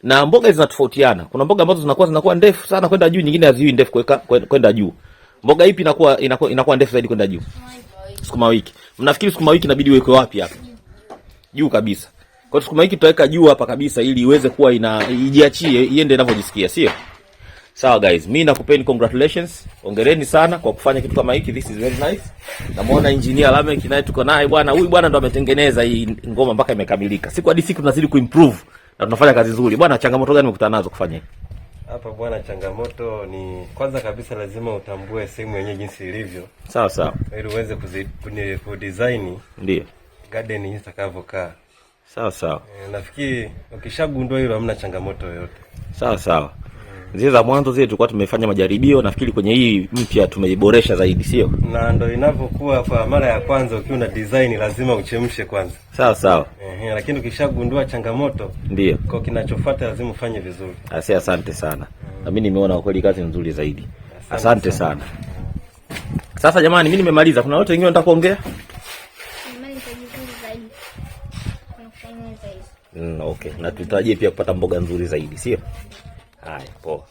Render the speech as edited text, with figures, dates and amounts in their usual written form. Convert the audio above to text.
Na mboga zinatofautiana. Kuna mboga ambazo zinakuwa ndefu sana kwenda juu, nyingine haziwi ndefu kwenda juu. Mboga ipi inakuwa ndefu zaidi kwenda juu? Sukuma wiki. Mnafikiri sukuma wiki inabidi iwekwe wapi hapa? Juu kabisa. Kwa sukuma wiki tutaweka juu hapa kabisa ili iweze kuwa ijiachie, iende inavyojisikia, sio? Sawa guys, mimi nakupeni congratulations. Hongereni sana kwa kufanya kitu kama hiki. This is very nice. Namuona engineer Lamek naye tuko naye bwana. Huyu bwana ndo ametengeneza hii ngoma mpaka imekamilika. Siku hadi siku tunazidi kuimprove na tunafanya kazi nzuri. Bwana, changamoto gani umekutana nazo kufanya hivi? Hapa bwana, changamoto ni kwanza kabisa lazima utambue sehemu yenyewe jinsi ilivyo. Sawa sawa. Ili uweze kudesign ndio garden hii itakavyokaa. Sawa sawa. Nafikiri ukishagundua hilo hamna changamoto yoyote. Sawa sawa. Zile za mwanzo zile tulikuwa tumefanya majaribio, nafikiri kwenye hii mpya tumeiboresha zaidi, sio? Na ndio inavyokuwa kwa mara ya kwanza, ukiwa na design lazima uchemshe kwanza. Sawa sawa. Lakini ukishagundua changamoto, ndio kwa kinachofuata lazima ufanye vizuri. Asante sana. Na mimi nimeona kweli kazi nzuri zaidi. Asante sana. Sasa jamani, mimi nimemaliza. Kuna wote wengine wanataka kuongea? Okay. Na tutarajie pia kupata mboga nzuri zaidi, sio? Haya, poa.